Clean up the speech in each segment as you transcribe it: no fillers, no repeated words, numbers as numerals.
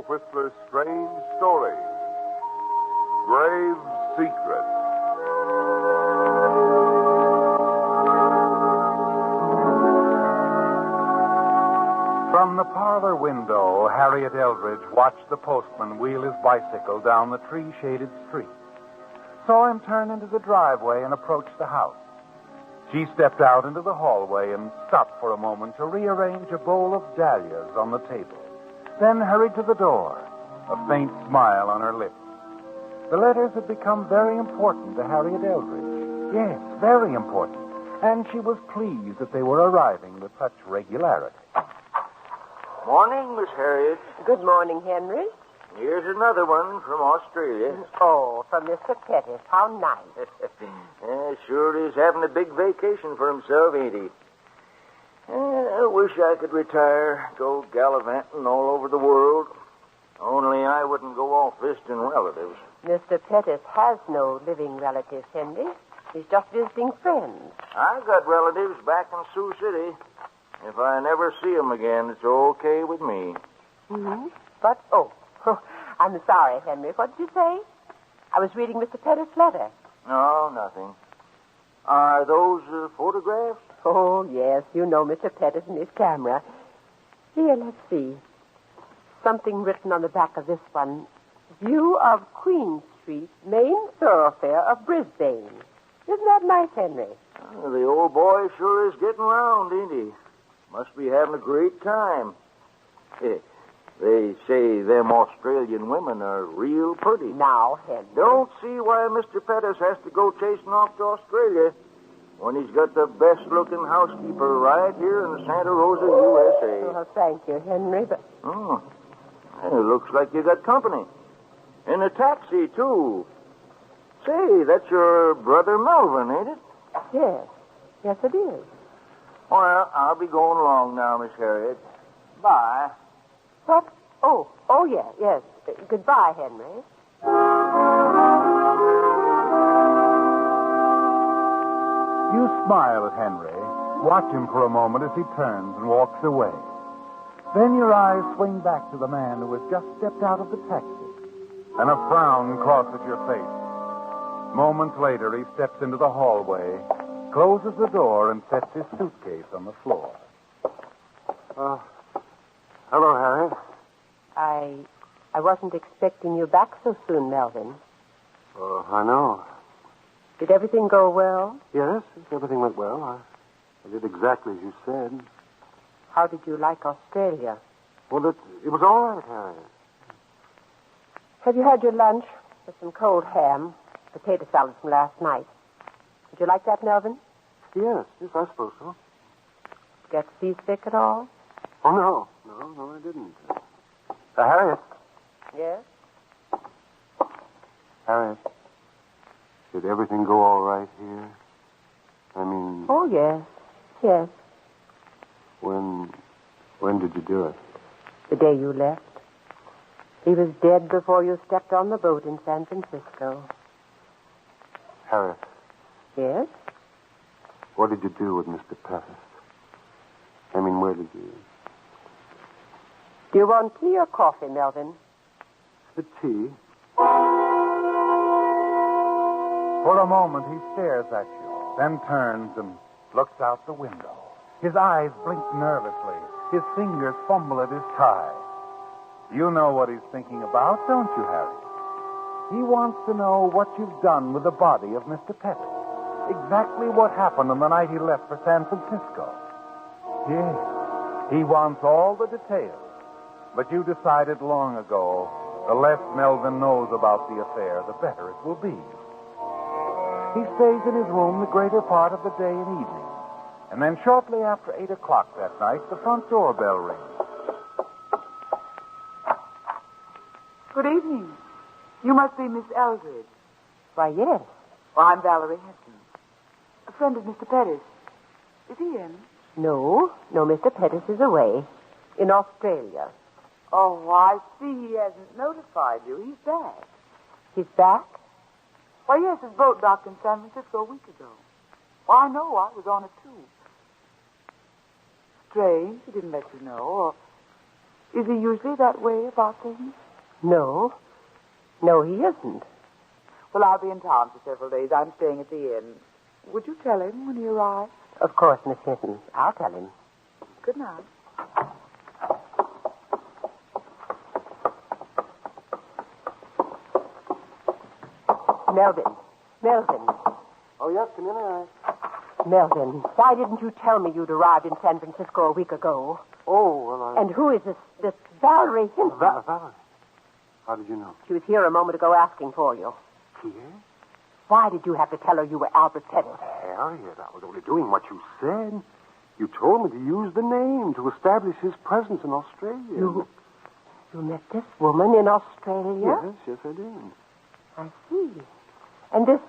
Whistler's strange story, Grave Secret. From the parlor window, Harriet Eldridge watched the postman wheel his bicycle down the tree-shaded street. Saw him turn into the driveway and approach the house. She stepped out into the hallway and stopped for a moment to rearrange a bowl of dahlias on the table. Then hurried to the door, a faint smile on her lips. The letters had become very important to Harriet Eldridge. Yes, very important. And she was pleased that they were arriving with such regularity. Morning, Miss Harriet. Good morning, Henry. Here's another one from Australia. Oh, from Mr. Pettis. How nice. Sure is having a big vacation for himself, ain't he? I wish I could retire, go gallivanting all over the world. Only I wouldn't go off visiting relatives. Mr. Pettis has no living relatives, Henry. He's just visiting friends. I've got relatives back in Sioux City. If I never see them again, it's okay with me. Mm-hmm. But, I'm sorry, Henry. What did you say? I was reading Mr. Pettis' letter. No, nothing. Are those photographs? Oh, yes. You know Mr. Pettis and his camera. Here, let's see. Something written on the back of this one. View of Queen Street, main thoroughfare of Brisbane. Isn't that nice, Henry? The old boy sure is getting round, ain't he? Must be having a great time. They say them Australian women are real pretty. Now, Henry. Don't see why Mr. Pettis has to go chasing off to Australia when he's got the best-looking housekeeper right here in Santa Rosa, USA. Oh, thank you, Henry, but... It looks like you got company. In a taxi, too. Say, that's your brother Melvin, ain't it? Yes. Yes, it is. Well, I'll be going along now, Miss Harriet. Bye. What? Yes. Goodbye, Henry. You smile at Henry, watch him for a moment as he turns and walks away. Then your eyes swing back to the man who has just stepped out of the taxi, and a frown crosses your face. Moments later, he steps into the hallway, closes the door, and sets his suitcase on the floor. Hello, Harriet. I wasn't expecting you back so soon, Melvin. I know. Did everything go well? Yes, everything went well. I did exactly as you said. How did you like Australia? Well, it was all right, Harriet. Have you had your lunch with some cold ham, potato salad from last night? Did you like that, Melvin? Yes, I suppose so. Get seasick at all? Oh, no, I didn't. Harriet. Yes? Harriet, did everything go all right here? I mean... Oh, yes. When did you do it? The day you left. He was dead before you stepped on the boat in San Francisco. Harriet. Yes? What did you do with Mr. Pettis? I mean, where did you... Do you want tea or coffee, Melvin? The tea. For a moment, he stares at you, then turns and looks out the window. His eyes blink nervously. His fingers fumble at his tie. You know what he's thinking about, don't you, Harry? He wants to know what you've done with the body of Mr. Pettis. Exactly what happened on the night he left for San Francisco. Yes, he wants all the details. But you decided long ago, the less Melvin knows about the affair, the better it will be. He stays in his room the greater part of the day and evening. And then shortly after 8 o'clock that night, the front door bell rings. Good evening. You must be Miss Eldridge. Why, yes. Well, I'm Valerie Heston. A friend of Mr. Pettis. Is he in? No, Mr. Pettis is away. In Australia. Oh, I see. He hasn't notified you. He's back. He's back? Why, yes, his boat docked in San Francisco a week ago. Well, I know. I was on it, too. Strange. He didn't let you know. Is he usually that way about things? No. No, he isn't. Well, I'll be in town for several days. I'm staying at the inn. Would you tell him when he arrives? Of course, Miss Hinton. I'll tell him. Good night. Melvin. Oh, yes, come in, all right. Melvin, why didn't you tell me you'd arrived in San Francisco a week ago? Oh, well, And who is this Valerie Hinton? Valerie. How did you know? She was here a moment ago asking for you. Here? Why did you have to tell her you were Albert Pettis? Harriet, I was only doing what you said. You told me to use the name to establish his presence in Australia. You met this woman in Australia? Yes, I did. I see. And this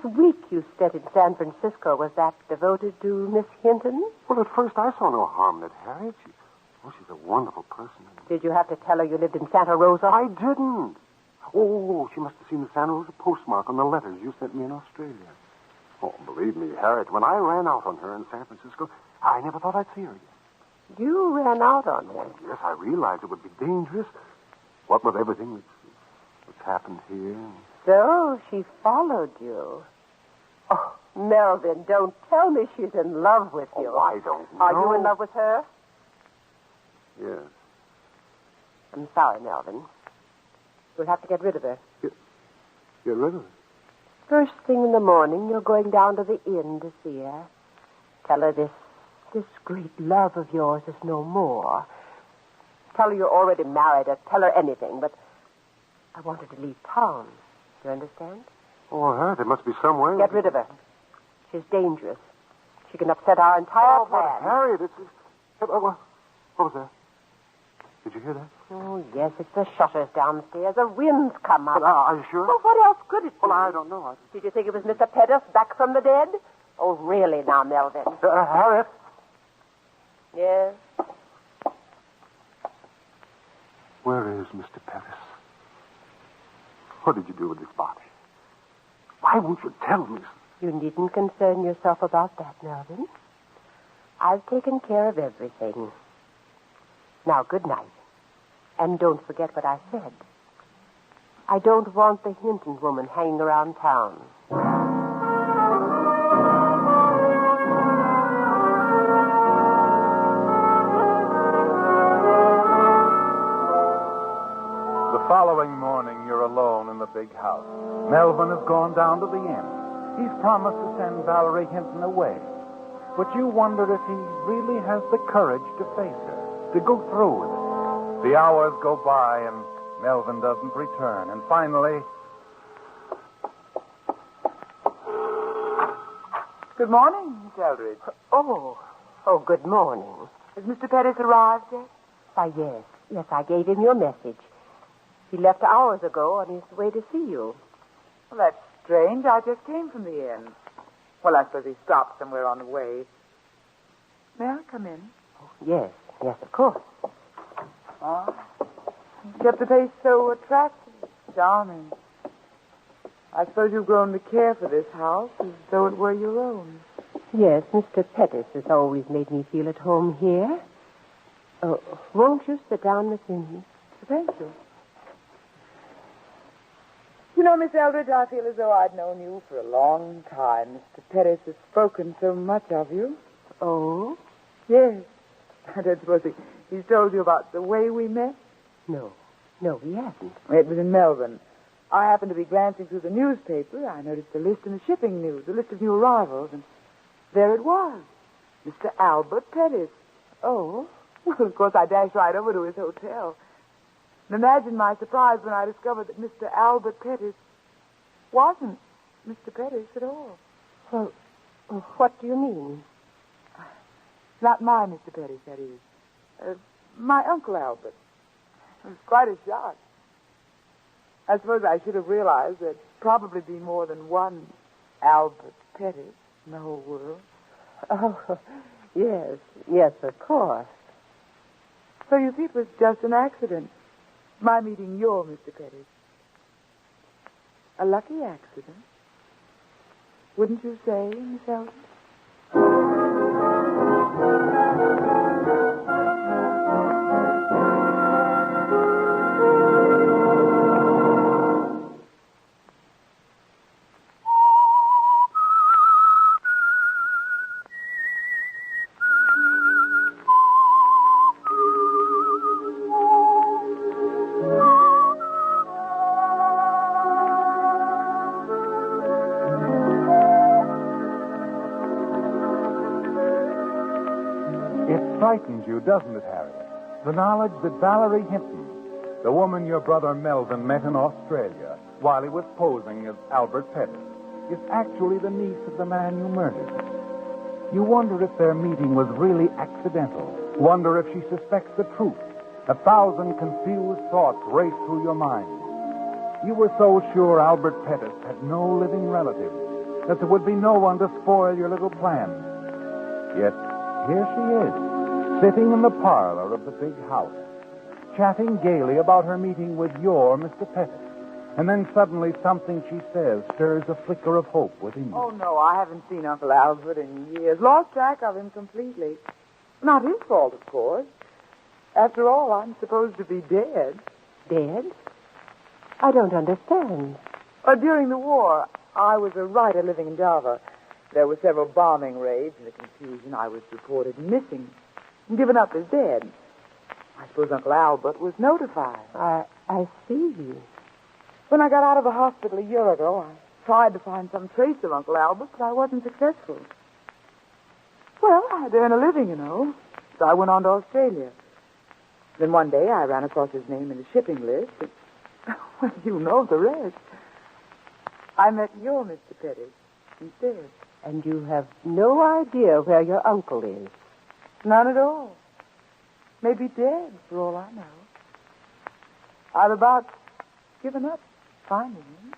week you spent in San Francisco, was that devoted to Miss Hinton? Well, at first I saw no harm in it, Harriet. She's a wonderful person. Did you have to tell her you lived in Santa Rosa? I didn't. Oh, she must have seen the Santa Rosa postmark on the letters you sent me in Australia. Oh, believe me, Harriet, when I ran out on her in San Francisco, I never thought I'd see her again. You ran out on her? Yes, I realized it would be dangerous. What with everything that's happened here. So she followed you. Oh, Melvin, don't tell me she's in love with you. Oh, I don't know. Are you in love with her? Yes. I'm sorry, Melvin. We'll have to get rid of her. Get rid of her? First thing in the morning, you're going down to the inn to see her. Tell her this great love of yours is no more. Tell her you're already married, or tell her anything, but I want her to leave town. Do you understand? Oh, Harriet, there must be some way. Get rid of her. She's dangerous. She can upset our entire plan. Harriet, what was that? Did you hear that? Oh, yes, it's the shutters downstairs. The wind's come up. Well, are you sure? Well, what else could it be? Well, I don't know. Did you think it was Mr. Pettis back from the dead? Oh, really now, Melvin? Harriet? Yes? Where is Mr. Pettis? What did you do with his body? Why won't you tell me? You needn't concern yourself about that, Melvin. I've taken care of everything. Now, good night. And don't forget what I said. I don't want the Hinton woman hanging around town. The following morning, you're alone in the big house. Melvin has gone down to the inn. He's promised to send Valerie Hinton away. But you wonder if he really has the courage to face her, to go through with it. The hours go by, and Melvin doesn't return. And finally... Good morning, Miss Eldridge. Oh, good morning. Has Mr. Pettis arrived yet? Why, yes, I gave him your message. He left hours ago on his way to see you. Well, that's strange. I just came from the inn. Well, I suppose he stopped somewhere on the way. May I come in? Oh, yes, of course. You kept the place so attractive, charming. I suppose you've grown to care for this house as though it were your own. Yes, Mr. Pettis has always made me feel at home here. Oh, won't you sit down, Miss Hinton? Thank you. You know, Miss Eldridge, I feel as though I'd known you for a long time. Mr. Pettis has spoken so much of you. Oh? Yes. I don't suppose he's told you about the way we met? No, he hasn't. It was in Melbourne. I happened to be glancing through the newspaper. I noticed a list in the shipping news, a list of new arrivals, and there it was. Mr. Albert Pettis. Oh? Well, of course, I dashed right over to his hotel. And imagine my surprise when I discovered that Mr. Albert Pettis wasn't Mr. Pettis at all. Well, what do you mean? Not my Mr. Pettis, that is. My Uncle Albert. It was quite a shock. I suppose I should have realized there'd probably be more than one Albert Pettis in the whole world. Oh, yes, of course. So you see, it was just an accident. My meeting your Mr. Pettis. A lucky accident. Wouldn't you say, Miss Eldridge? frightens you, doesn't it, Harry? The knowledge that Valerie Hinton, the woman your brother Melvin met in Australia while he was posing as Albert Pettis, is actually the niece of the man you murdered. You wonder if their meeting was really accidental. Wonder if she suspects the truth. 1,000 confused thoughts race through your mind. You were so sure Albert Pettis had no living relatives, that there would be no one to spoil your little plan. Yet, here she is, sitting in the parlor of the big house, chatting gaily about her meeting with your Mr. Pettis. And then suddenly something she says stirs a flicker of hope within you. Oh, no, I haven't seen Uncle Albert in years. Lost track of him completely. Not his fault, of course. After all, I'm supposed to be dead. Dead? I don't understand. During the war, I was a writer living in Java. There were several bombing raids. In the confusion, I was reported missing and given up as dead. I suppose Uncle Albert was notified. I see. When I got out of the hospital a year ago, I tried to find some trace of Uncle Albert, but I wasn't successful. Well, I had to earn a living, you know, so I went on to Australia. Then one day I ran across his name in the shipping list, and, well, you know the rest. I met your Mr. Pettis instead. And you have no idea where your uncle is? None at all. Maybe dead, for all I know. I've about given up finding him.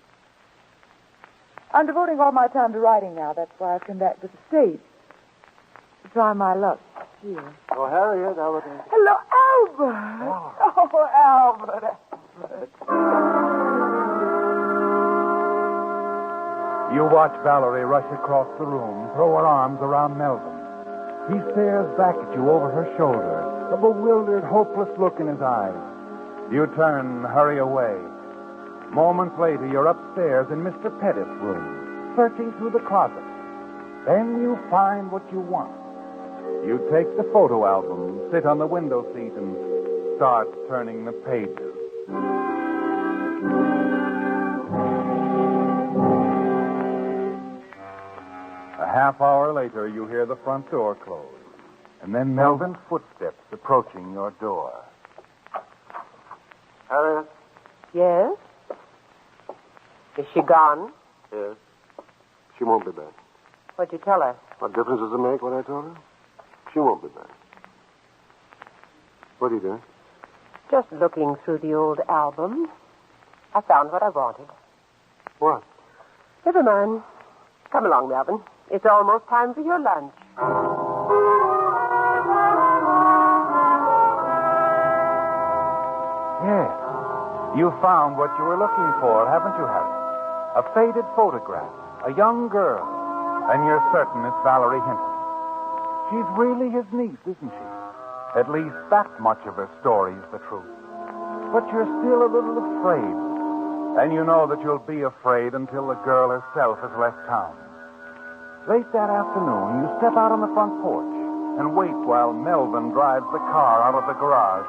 I'm devoting all my time to writing now. That's why I've come back to the States to try my luck here. Oh, Harriet, Albert. Hello, Albert. Oh, Albert. You watch Valerie rush across the room, throw her arms around Melvin. He stares back at you over her shoulder, a bewildered, hopeless look in his eyes. You turn and hurry away. Moments later, you're upstairs in Mr. Pettis' room, searching through the closet. Then you find what you want. You take the photo album, sit on the window seat, and start turning the pages. A half hour later, you hear the front door close, and then Melvin's footsteps approaching your door. Harriet? Yes? Is she gone? Yes. She won't be back. What'd you tell her? What difference does it make what I told her? She won't be back. What are you doing? Just looking through the old album. I found what I wanted. What? Never mind. Come along, Melvin. It's almost time for your lunch. Yes. You found what you were looking for, haven't you, Harry? A faded photograph, a young girl, and you're certain it's Valerie Hinton. She's really his niece, isn't she? At least that much of her story is the truth. But you're still a little afraid. And you know that you'll be afraid until the girl herself has left town. Late that afternoon, you step out on the front porch and wait while Melvin drives the car out of the garage.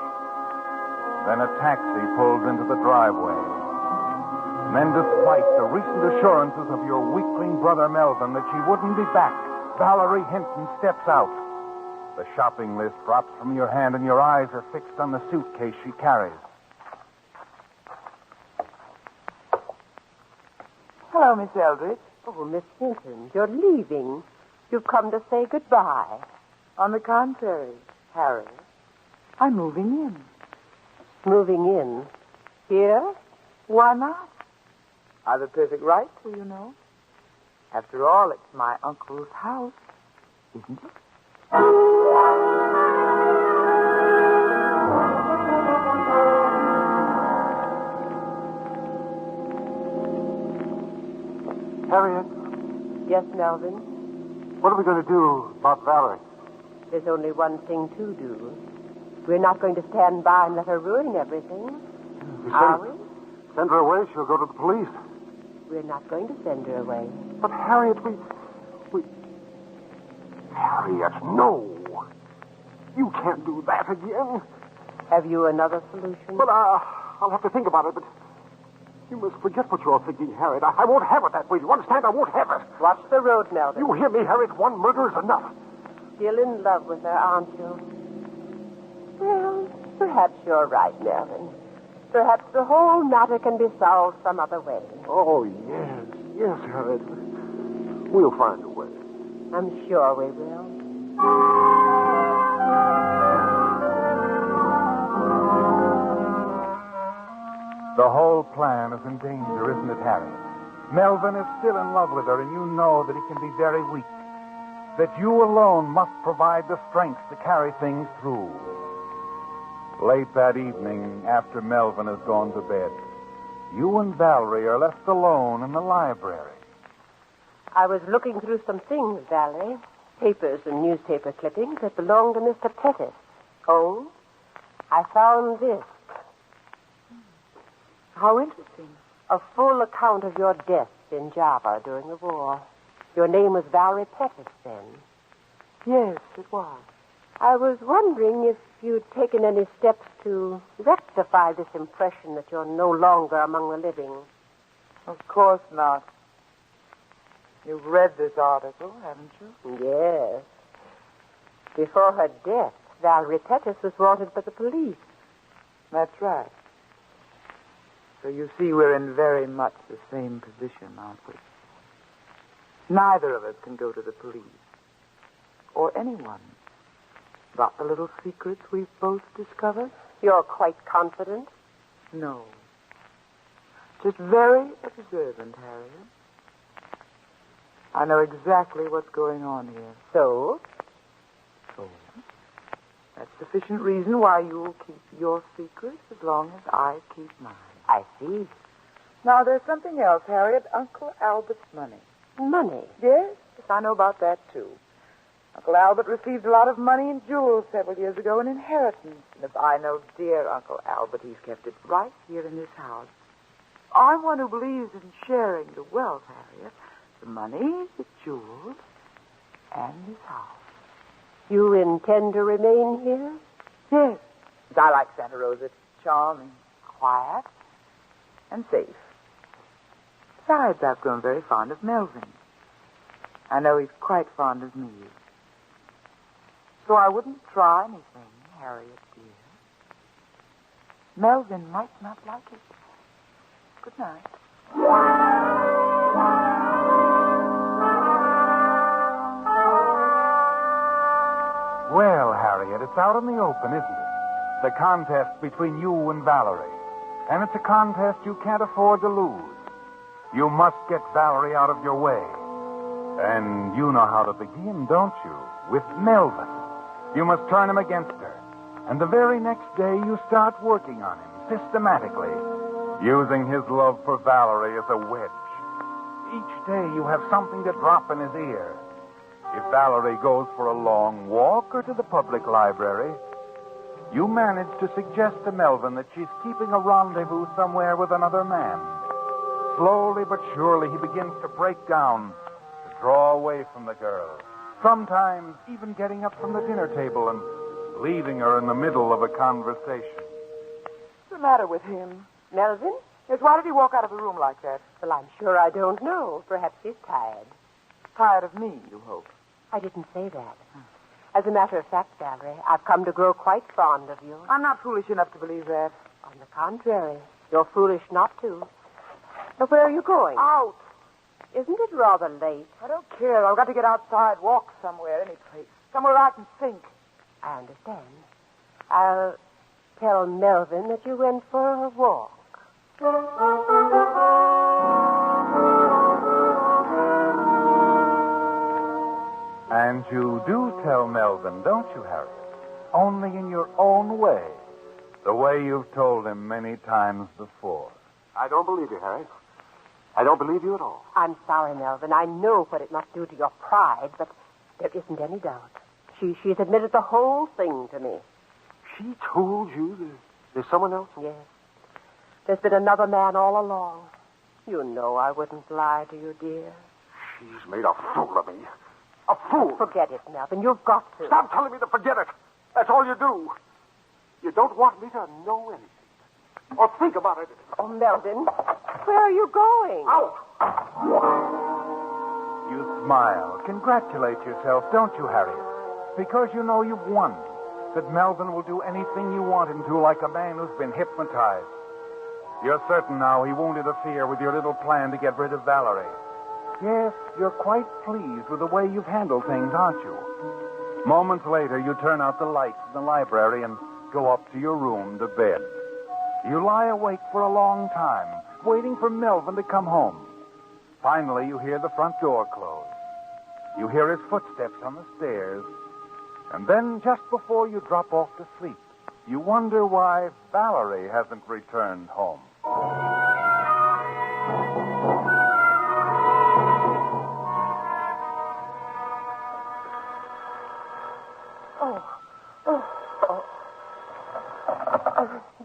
Then a taxi pulls into the driveway. And then, despite the recent assurances of your weakling brother Melvin that she wouldn't be back, Valerie Hinton steps out. The shopping list drops from your hand and your eyes are fixed on the suitcase she carries. Hello, Miss Eldridge. Oh, Miss Hinton, you're leaving. You've come to say goodbye. On the contrary, Harry, I'm moving in. Moving in? Here? Why not? I've a perfect right to, you know. After all, it's my uncle's house, isn't it? Harriet, Yes, Melvin? what are we going to do about Valerie? There's only one thing to do. We're not going to stand by and let her ruin everything. Are we? Send her away, she'll go to the police. We're not going to send her away. But, Harriet, we... Harriet, no. You can't do that again. Have you another solution? Well, I'll have to think about it, but you must forget what you're thinking, Harriet. I won't have it that way. You understand? I won't have it. Watch the road, Melvin. You hear me, Harriet? One murder is enough. Still in love with her, aren't you? Well, perhaps you're right, Melvin. Perhaps the whole matter can be solved some other way. Oh, yes. Yes, Harriet. We'll find a way. I'm sure we will. The whole plan is in danger, isn't it, Harry? Melvin is still in love with her, and you know that he can be very weak. That you alone must provide the strength to carry things through. Late that evening, after Melvin has gone to bed, you and Valerie are left alone in the library. I was looking through some things, Valerie. Papers and newspaper clippings that belonged to Mr. Pettis. Oh, I found this. How interesting. A full account of your death in Java during the war. Your name was Valerie Pettis then. Yes, it was. I was wondering if you'd taken any steps to rectify this impression that you're no longer among the living. Of course not. You've read this article, haven't you? Yes. Before her death, Valerie Pettis was wanted by the police. That's right. So you see, we're in very much the same position, aren't we? Neither of us can go to the police. Or anyone. About the little secrets we've both discovered? You're quite confident? No. Just very observant, Harriet. I know exactly what's going on here. So? That's sufficient reason why you'll keep your secret as long as I keep mine. I see. Now, there's something else, Harriet. Uncle Albert's money. Money? Yes, I know about that, too. Uncle Albert received a lot of money in jewels several years ago, an inheritance. And if I know dear Uncle Albert, he's kept it right here in this house. I'm one who believes in sharing the wealth, Harriet. The money, the jewels, and this house. You intend to remain here? Yes. I like Santa Rosa. It's charming, quiet, and safe. Besides, I've grown very fond of Melvin. I know he's quite fond of me. So I wouldn't try anything, Harriet, dear. Melvin might not like it. Good night. Well, Harriet, it's out in the open, isn't it? The contest between you and Valerie. And it's a contest you can't afford to lose. You must get Valerie out of your way. And you know how to begin, don't you? With Melvin. You must turn him against her. And the very next day you start working on him systematically, using his love for Valerie as a wedge. Each day you have something to drop in his ear. If Valerie goes for a long walk or to the public library, you manage to suggest to Melvin that she's keeping a rendezvous somewhere with another man. Slowly but surely he begins to break down, to draw away from the girl. Sometimes even getting up from the dinner table and leaving her in the middle of a conversation. What's the matter with him? Melvin? Yes, why did he walk out of the room like that? Well, I'm sure I don't know. Perhaps he's tired. Tired of me, you hope. I didn't say that. As a matter of fact, Valerie, I've come to grow quite fond of you. I'm not foolish enough to believe that. On the contrary, you're foolish not to. But where are you going? Out. Isn't it rather late? I don't care. I've got to get outside, walk somewhere, any place. Somewhere I can think. I understand. I'll tell Melvin that you went for a walk. And you do tell Melvin, don't you, Harriet? Only in your own way. The way you've told him many times before. I don't believe you, Harriet. I don't believe you at all. I'm sorry, Melvin. I know what it must do to your pride, but there isn't any doubt. She's admitted the whole thing to me. She told you there's someone else? Yes. There's been another man all along. You know I wouldn't lie to you, dear. She's made a fool of me. A fool. Forget it, Melvin. You've got to. Stop telling me to forget it. That's all you do. You don't want me to know anything. Or think about it. Oh, Melvin, where are you going? Out. You smile. Congratulate yourself, don't you, Harriet? Because you know you've won. that Melvin will do anything you want him to, like a man who's been hypnotized. You're certain now he won't interfere with your little plan to get rid of Valerie. Yes, you're quite pleased with the way you've handled things, aren't you? Moments later, you turn out the lights in the library and go up to your room to bed. You lie awake for a long time, waiting for Melvin to come home. Finally, you hear the front door close. You hear his footsteps on the stairs. And then, just before you drop off to sleep, you wonder why Valerie hasn't returned home.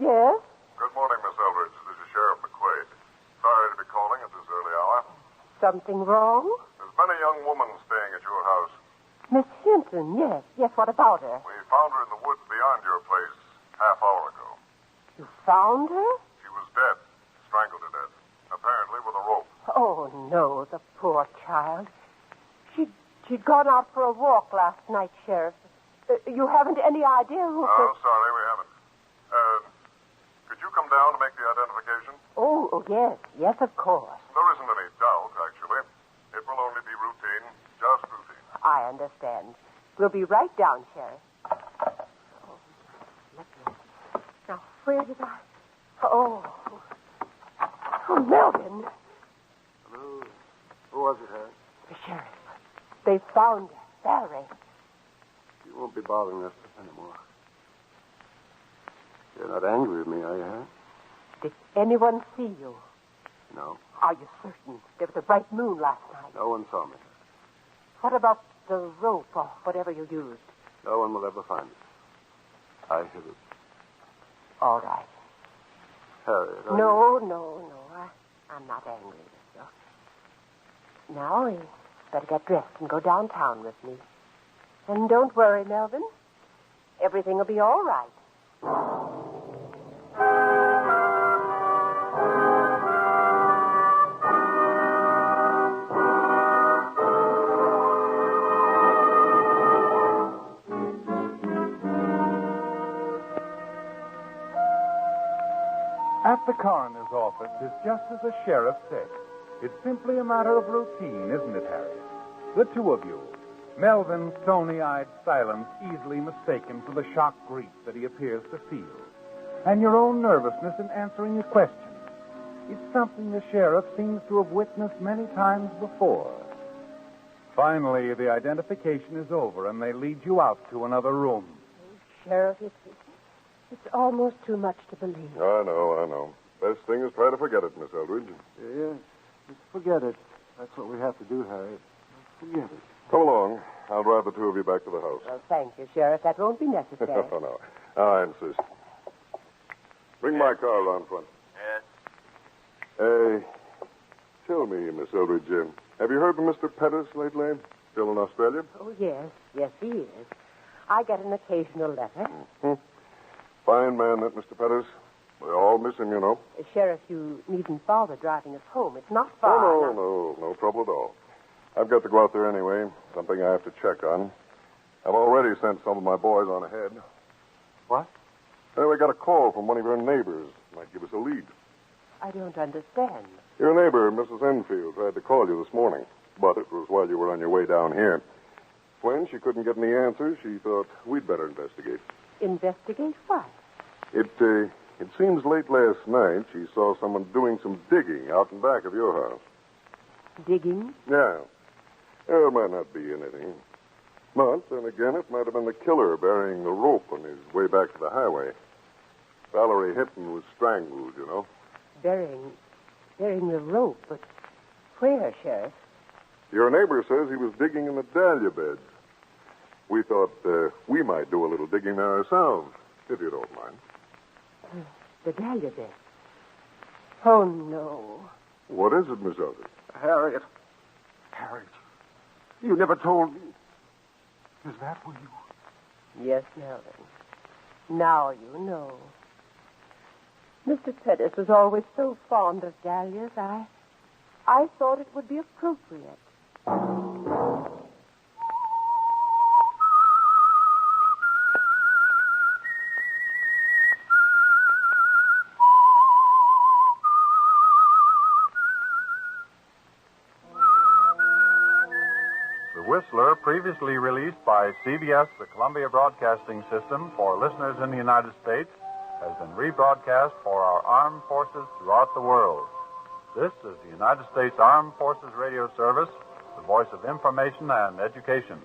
Yes? Good morning, Miss Eldridge. This is Sheriff McQuaid. Sorry to be calling at this early hour. Something wrong? There's been a young woman staying at your house. Miss Hinton, yes. Yes, what about her? We found her in the woods beyond your place half hour ago. You found her? She was dead, strangled to death, apparently with a rope. Oh, no, the poor child. She'd gone out for a walk last night, Sheriff. You haven't any idea who... Oh, sorry, we haven't. Could you come down to make the identification? Oh, yes. Yes, of course. There isn't any doubt, actually. It will only be routine, just routine. I understand. We'll be right down, Sheriff. Oh, let me... Now, where did I... Oh, Melvin. Hello. Who was it, Harry? The sheriff. They found her, Valerie. You won't be bothering us anymore. You're not angry with me, are you, Harry? Did anyone see you? No. Are you certain? There was a bright moon last night. No one saw me. What about the rope or whatever you used? No one will ever find it. I hid it. All right. Harry. No. I'm not angry with you. Now, you better get dressed and go downtown with me. And don't worry, Melvin. Everything will be all right. At the coroner's office, it's just as the sheriff said. It's simply a matter of routine, isn't it, Harry? The two of you, Melvin's stony-eyed silence easily mistaken for the shocked grief that he appears to feel, and your own nervousness in answering his questions. It's something the sheriff seems to have witnessed many times before. Finally, the identification is over, and they lead you out to another room. Sheriff, it's almost too much to believe. I know. Best thing is try to forget it, Miss Eldridge. Yeah. Just forget it. That's what we have to do, Harry. Forget it. Come along. I'll drive the two of you back to the house. Well, thank you, Sheriff. That won't be necessary. No. I insist. Bring my car around front. Yes. Tell me, Miss Eldridge, have you heard from Mr. Pettis lately? Still in Australia? Oh, yes. Yes, he is. I get an occasional letter. Mm-hmm. Fine man, that Mr. Pettis. We all miss him, you know. Sheriff, you needn't bother driving us home. It's not far. No trouble at all. I've got to go out there anyway. Something I have to check on. I've already sent some of my boys on ahead. What? We got a call from one of your neighbors. Might give us a lead. I don't understand. Your neighbor, Mrs. Enfield, tried to call you this morning, but it was while you were on your way down here. When she couldn't get any answers, she thought we'd better investigate. Investigate what? It seems late last night she saw someone doing some digging out in back of your house. Digging? Yeah. It might not be anything. But then again, it might have been the killer burying the rope on his way back to the highway. Valerie Hinton was strangled, you know. Burying the rope, but where, Sheriff? Your neighbor says he was digging in the dahlia beds. We thought we might do a little digging there ourselves, if you don't mind. The dahlia bed. Oh, no. What is it, Miss Eldridge? Harriet, you never told me. Is that what you... Yes, Melvin. Now you know. Mr. Pettis was always so fond of dahlias, I thought it would be appropriate. Whistler, previously released by CBS, the Columbia Broadcasting System, for listeners in the United States, has been rebroadcast for our armed forces throughout the world. This is the United States Armed Forces Radio Service, the voice of information and education.